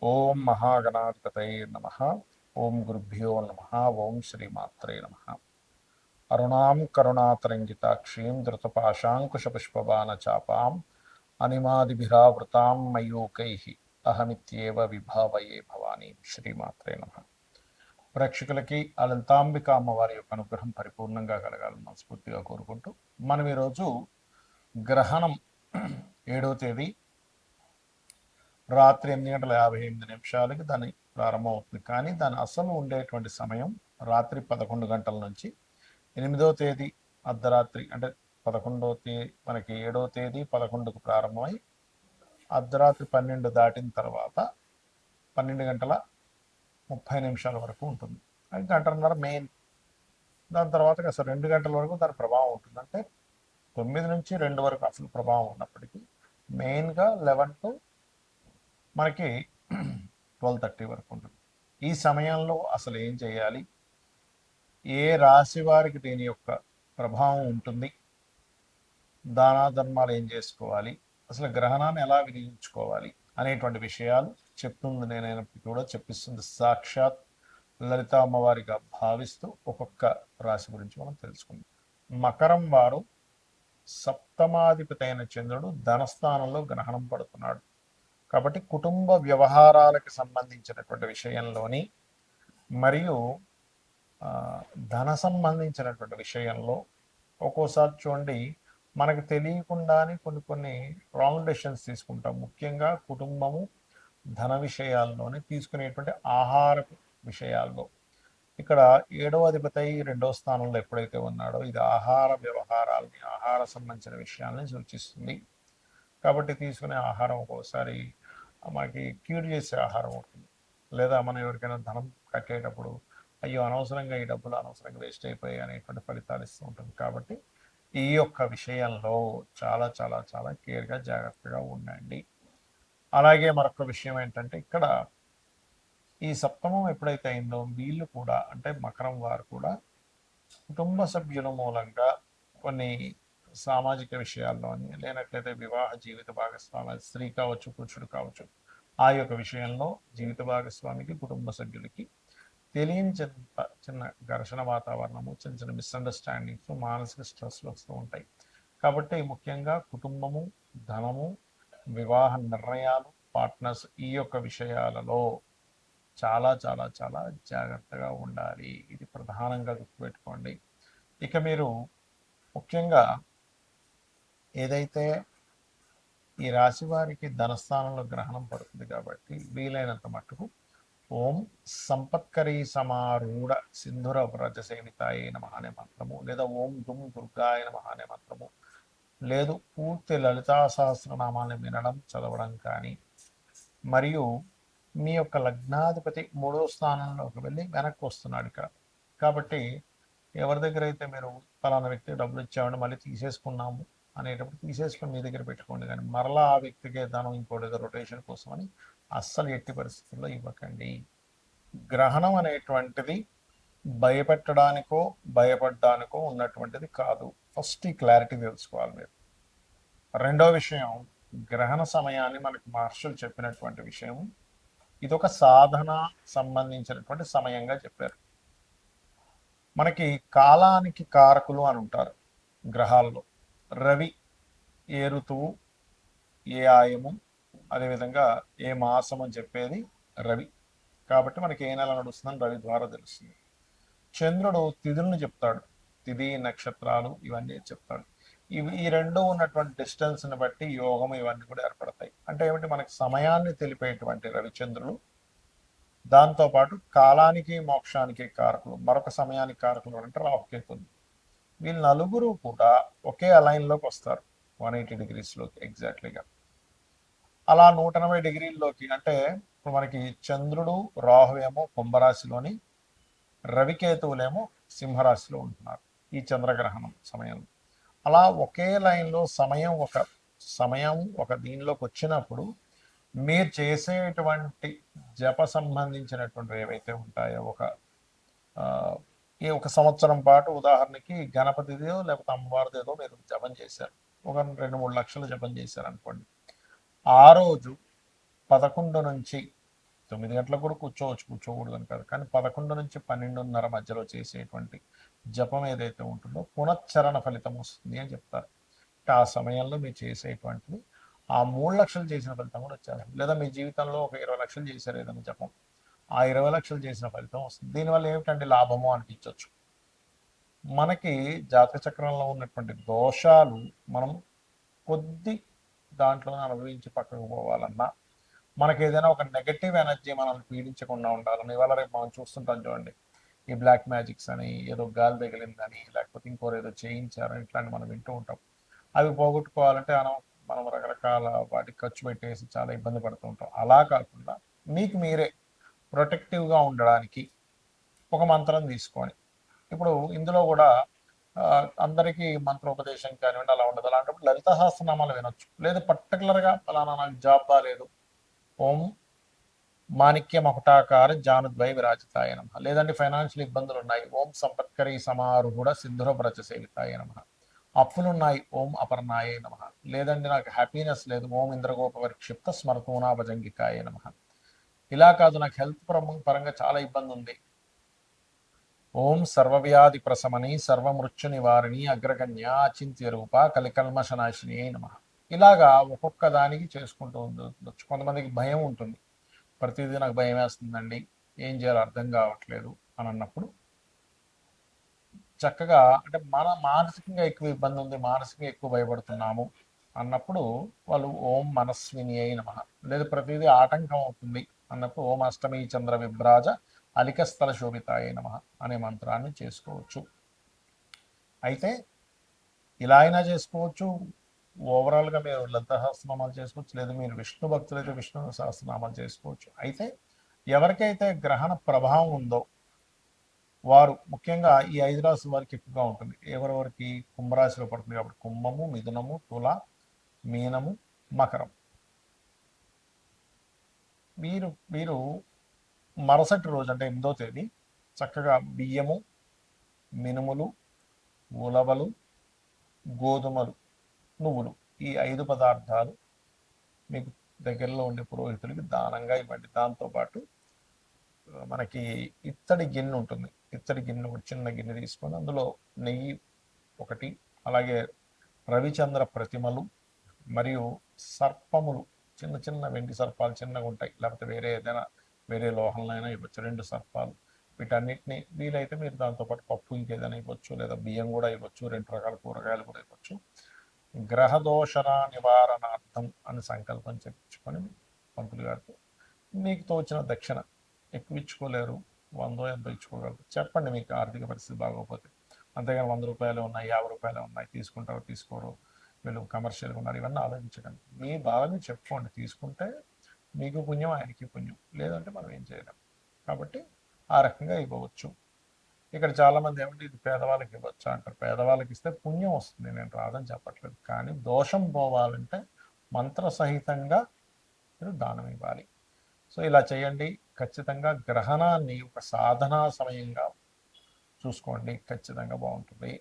ఓం మహాగణాధిపతయే నమః. ఓం గురుభ్యో నమః. ఓం శ్రీమాత్రే నమః. అరుణాం కరుణాతరంగితాక్షీం ధృతపాశాంకుశపుష్పబాణచాపాం అనిమాదిభిరావృతాం మయూకైః అహమిత్యేవ విభావయే భవానీ. శ్రీమాత్రే నమః. ప్రేక్షకులకి ఆ లలితాంబిక అమ్మవారి యొక్క అనుగ్రహం పరిపూర్ణంగా కలగాలని మనస్ఫూర్తిగా కోరుకుంటూ మనం ఈరోజు గ్రహణం 7వ తేదీ రాత్రి 8:58 దాని ప్రారంభం అవుతుంది. కానీ దాని అసలు ఉండేటువంటి సమయం రాత్రి 11 గంటల నుంచి 8వ తేదీ అర్ధరాత్రి, అంటే 11వ తేదీ మనకి 7వ తేదీ 11కు ప్రారంభమై అర్ధరాత్రి 12 దాటిన తర్వాత 12:30 వరకు ఉంటుంది. అది గంటన్నర మెయిన్. దాని తర్వాత అసలు 2 గంటల వరకు దాని ప్రభావం ఉంటుంది. అంటే 9 నుంచి 2 వరకు అసలు ప్రభావం ఉన్నప్పటికీ మెయిన్గా 11 టు మనకి 12:30 వరకు ఉంటుంది. ఈ సమయంలో అసలు ఏం చేయాలి, ఏ రాశి వారికి దీని యొక్క ప్రభావం ఉంటుంది, దాన ధర్మాలు ఏం చేసుకోవాలి, అసలు గ్రహణాన్ని ఎలా వినియోగించుకోవాలి అనేటువంటి విషయాలు చెప్తుంది. నేనైనప్పటికీ కూడా చెప్పిస్తుంది సాక్షాత్ లలిత అమ్మవారిగా భావిస్తూ ఒక్కొక్క రాశి గురించి మనం తెలుసుకుందాం. మకరం వారు సప్తమాధిపతి అయిన చంద్రుడు ధనస్థానంలో గ్రహణం పడుతున్నాడు. కాబట్టి కుటుంబ వ్యవహారాలకు సంబంధించినటువంటి విషయంలోని మరియు ధన సంబంధించినటువంటి విషయంలో ఒక్కోసారి చూడండి మనకు తెలియకుండానే కొన్ని రాంగ్ డెసిషన్స్ తీసుకుంటాం. ముఖ్యంగా కుటుంబము ధన విషయాల్లోనే తీసుకునేటువంటి ఆహార విషయాల్లో. ఇక్కడ 7వ అధిపతి 2వ స్థానంలో ఎప్పుడైతే ఉన్నాడో ఇది ఆహార వ్యవహారాలని, ఆహార సంబంధించిన విషయాల్ని సూచిస్తుంది. కాబట్టి తీసుకునే ఆహారం ఒక్కోసారి మనకి కీడు చేసే ఆహారం ఉంటుంది. లేదా మనం ఎవరికైనా ధనం కట్టేటప్పుడు అయ్యో అనవసరంగా ఈ డబ్బులు అనవసరంగా వేస్ట్ అయిపోయాయి అనేటువంటి ఫలితాలు ఇస్తూ ఉంటుంది. కాబట్టి ఈ యొక్క విషయంలో చాలా చాలా చాలా కేర్గా జాగ్రత్తగా ఉండండి. అలాగే మరొక విషయం ఏంటంటే ఇక్కడ ఈ సప్తమం ఎప్పుడైతే అయిందో వీళ్ళు కూడా, అంటే మకరం వారు కూడా కుటుంబ సభ్యుల మూలంగా కొన్ని సామాజిక విషయాల్లోని, లేనట్లయితే వివాహ జీవిత భాగస్వామి స్త్రీ కావచ్చు పురుషుడు కావచ్చు, ఆ యొక్క విషయంలో జీవిత భాగస్వామికి కుటుంబ సభ్యులకి తెలియని చిన్న ఘర్షణ వాతావరణము, చిన్న చిన్న మిస్అండర్స్టాండింగ్స్, మానసిక స్ట్రెస్లు వస్తూ ఉంటాయి. కాబట్టి ముఖ్యంగా కుటుంబము, ధనము, వివాహ నిర్ణయాలు, పార్ట్నర్స్ ఈ యొక్క విషయాలలో చాలా చాలా చాలా జాగ్రత్తగా ఉండాలి. ఇది ప్రధానంగా గుర్తుపెట్టుకోండి. ఇక మీరు ముఖ్యంగా ఏదైతే ఈ రాశి వారికి ధనస్థానంలో గ్రహణం పడుతుంది కాబట్టి వీలైనంత మట్టుకు ఓం సంపత్కరీ సమారూఢ సింధుర వ్రజ సేవితాయ నమః అనే మంత్రము, లేదా ఓం దుమ్ దుర్గాయ నమః అనే మంత్రము, లేదు పూర్తి లలితా సహస్రనామాన్ని వినడం, చదవడం కానీ, మరియు మీ యొక్క లగ్నాధిపతి 3వ స్థానంలోకి వెళ్ళి వెనక్కి వస్తున్నాడు ఇక్కడ. కాబట్టి ఎవరి దగ్గర అయితే మీరు ఫలానా వ్యక్తి డబ్బులు ఇచ్చామంటే మళ్ళీ తీసేసుకున్నాము అనేటప్పుడు తీసేసుకొని మీ దగ్గర పెట్టుకోండి, కానీ మరలా ఆ వ్యక్తికే ధనం ఇంకో దగ్గర రొటేషన్ కోసం అని అస్సలు ఎట్టి పరిస్థితుల్లో ఇవ్వకండి. గ్రహణం అనేటువంటిది భయపెట్టడానికో భయపడడానికో ఉన్నటువంటిది కాదు. ఫస్ట్ ఈ క్లారిటీ తెలుసుకోవాలి మీరు. రెండో విషయం, గ్రహణ సమయాన్ని మనకి మహర్షులు చెప్పినటువంటి విషయం, ఇదొక సాధన సంబంధించినటువంటి సమయంగా చెప్పారు. మనకి కాలానికి కారకులు అని ఉంటారు గ్రహాల్లో. రవి ఏ ఋతువు, ఏ ఆయము, అదేవిధంగా ఏ మాసం అని చెప్పేది రవి. కాబట్టి మనకి ఏ నెల నడుస్తుందని రవి ద్వారా తెలుస్తుంది. చంద్రుడు తిథులను చెప్తాడు, తిథి నక్షత్రాలు ఇవన్నీ చెప్తాడు. ఈ రెండు ఉన్నటువంటి డిస్టెన్స్ని బట్టి యోగం ఇవన్నీ కూడా ఏర్పడతాయి. అంటే ఏమిటి, మనకి సమయాన్ని తెలిపేటువంటి రవిచంద్రులు, దాంతోపాటు కాలానికి మోక్షానికి కారకులు, మరొక సమయానికి కారకులు అంటే రాహుకేతులు. వీళ్ళు నలుగురు కూడా ఒకే అలైన్లోకి వస్తారు 180 డిగ్రీస్లోకి ఎగ్జాక్ట్లీగా. అలా 180 డిగ్రీల్లోకి అంటే ఇప్పుడు మనకి చంద్రుడు రాహు ఏమో కుంభరాశిలోని, రవికేతువులేమో సింహరాశిలో ఉంటున్నారు ఈ చంద్రగ్రహణం సమయంలో. అలా ఒకే లైన్లో సమయం ఒక దీనిలోకి వచ్చినప్పుడు మీరు చేసేటువంటి జప సంబంధించినటువంటివి ఏవైతే ఉంటాయో ఒక సంవత్సరం పాటు ఉదాహరణకి గణపతిదో లేకపోతే అమ్మవారిదేదో మీరు జపం చేశారు, ఒక 2-3 లక్షలు జపం చేశారు అనుకోండి. ఆ రోజు 11 నుంచి 9 గంటలకు కూడా కూర్చోవచ్చు, కూర్చోకూడదు అని కాదు. కానీ 11 నుంచి 12:30 మధ్యలో చేసేటువంటి జపం ఏదైతే ఉంటుందో పునశ్చరణ ఫలితం వస్తుంది అని చెప్తారు. ఆ సమయంలో మీరు చేసేటువంటిది ఆ 3 లక్షలు చేసిన ఫలితం కూడా వచ్చేస్తుంది. లేదా మీ జీవితంలో ఒక 20 లక్షలు చేశారు ఏదైనా జపం, ఆ 20 లక్షలు చేసిన ఫలితం వస్తుంది. దీనివల్ల ఏమిటంటే లాభము అనిపించవచ్చు. మనకి జాతక చక్రంలో ఉన్నటువంటి దోషాలు మనం కొద్ది దాంట్లోనే అనుభవించి పక్కకు పోవాలన్నా, మనకి ఏదైనా ఒక నెగటివ్ ఎనర్జీ మనల్ని పీడించకుండా ఉండాలని, ఇవాళ రేపు మనం చూస్తుంటాం చూడండి, ఈ బ్లాక్ మ్యాజిక్స్ అని, ఏదో గాలి తగిలిందని, లేకపోతే ఇంకోరు ఏదో చేయించారని, ఇట్లాంటి మనం వింటూ ఉంటాం. అవి పోగొట్టుకోవాలంటే మనం రకరకాల వాటికి ఖర్చు పెట్టేసి చాలా ఇబ్బంది పడుతూ ఉంటాం. అలా కాకుండా మీకు మీరే ప్రొటెక్టివ్గా ఉండడానికి ఒక మంత్రం తీసుకొని, ఇప్పుడు ఇందులో కూడా అందరికీ మంత్రోపదేశం కానివ్వండి అలా ఉండదు. అలాంటప్పుడు లలిత సహస్రనామాలు వినొచ్చు. లేదు పర్టికులర్గా ఫలానా నాకు జాబ్ బాగాలేదు, ఓం మాణిక్య మకుటాకార జానుద్వై విరాజితాయ నమ. లేదంటే ఫైనాన్షియల్ ఇబ్బందులు ఉన్నాయి, ఓం సంపత్కరీ సమారుహుడ సిద్ధుర వ్రజ సేవితాయ నమ. అప్పులున్నాయి, ఓం అపర్ణాయ నమ. లేదంటే నాకు హ్యాపీనెస్ లేదు, ఓం ఇంద్రగోప విక్షిప్త స్మరతూనా భజంగికాయ నమ. ఇలా కాదు, నాకు హెల్త్ పరంగా చాలా ఇబ్బంది ఉంది, ఓం సర్వవ్యాధి ప్రశమని సర్వమృత్యు నివారిణి అగ్రగణ్య అచింత్య రూప కలికల్మషనాశిని నమ. ఇలాగా ఒక్కొక్క దానికి చేసుకుంటూ ఉండొచ్చు. కొంతమందికి భయం ఉంటుంది, ప్రతిదీ నాకు భయం వేస్తుందండి, ఏం చేయాలో అర్థం కావట్లేదు అని అన్నప్పుడు చక్కగా, అంటే మన మానసికంగా ఎక్కువ ఇబ్బంది ఉంది, మానసికంగా ఎక్కువ భయపడుతున్నాము అన్నప్పుడు వాళ్ళు ఓం మనస్విని అయి నమ. లేదు ప్రతిదీ ఆటంకం అవుతుంది అన్నప్పుడు ఓం అష్టమి చంద్ర విభ్రాజ అలికస్థల శోభితాయ నమ అనే మంత్రాన్ని చేసుకోవచ్చు. అయితే ఇలా అయినా చేసుకోవచ్చు, ఓవరాల్గా మీరు లలిత సహస్రనామాలు చేసుకోవచ్చు, లేదా మీరు విష్ణు భక్తులైతే విష్ణు సహస్రనామాలు చేసుకోవచ్చు. అయితే ఎవరికైతే గ్రహణ ప్రభావం ఉందో వారు ముఖ్యంగా ఈ 5 రాశుల వారికి ఎక్కువగా ఉంటుంది. ఎవరెవరికి కుంభరాశిలో పడుతుంది కాబట్టి కుంభము, మిథునము, తుల, మీనము, మకరం. మీరు మీరు మరుసటి రోజు అంటే 8వ తేదీ చక్కగా బియ్యము, మినుములు, ఉలవలు, గోధుమలు, నువ్వులు, ఈ 5 పదార్థాలు మీకు దగ్గరలో ఉండే పురోహితుడికి దానంగా ఇవ్వండి. దాంతోపాటు మనకి ఇత్తడి గిన్నె ఉంటుంది, ఇత్తడి గిన్నె ఒక చిన్న గిన్నె తీసుకొని అందులో నెయ్యి ఒకటి, అలాగే రవిచంద్ర ప్రతిమలు మరియు సర్పములు, చిన్న చిన్న వెండి సర్పాలు చిన్నగా ఉంటాయి, లేకపోతే వేరే ఏదైనా వేరే లోహంలో ఇవ్వచ్చు, 2 సర్పాలు. వీటన్నిటిని వీలైతే మీరు దాంతోపాటు పప్పు ఇంకేదైనా ఇవ్వచ్చు, లేదా బియ్యం కూడా ఇవ్వచ్చు, 2 రకాల కూరగాయలు కూడా ఇవ్వచ్చు. గ్రహదోషణ నివారణార్థం అని సంకల్పం చెప్పించుకొని పంతులు గారితో మీకు తోచిన దక్షిణ ఎక్కువ ఇచ్చుకోలేరు, 100 ఎంతో ఇచ్చుకోగలరు, చెప్పండి మీకు ఆర్థిక పరిస్థితి బాగోకపోతే. అంతేగాని 100 రూపాయలు ఉన్నాయి, 50 రూపాయలు ఉన్నాయి, తీసుకుంటారో తీసుకోరు, వీళ్ళు కమర్షియల్గా ఉన్నారు, ఇవన్నీ ఆలోచించకండి. మీ బాధని చెప్పుకోండి, తీసుకుంటే మీకు పుణ్యం ఆయనకి పుణ్యం, లేదంటే మనం ఏం చేయలేం. కాబట్టి ఆ రకంగా ఇవ్వవచ్చు. ఇక్కడ చాలామంది ఏమంటే ఇది పేదవాళ్ళకి ఇవ్వచ్చా అంటారు. పేదవాళ్ళకి ఇస్తే పుణ్యం వస్తుంది, నేను రాదని చెప్పట్లేదు, కానీ దోషం పోవాలంటే మంత్రసహితంగా మీరు దానం ఇవ్వాలి. సో ఇలా చేయండి. ఖచ్చితంగా గ్రహణాన్ని ఒక సాధనా సమయంగా చూసుకోండి, ఖచ్చితంగా బాగుంటుంది.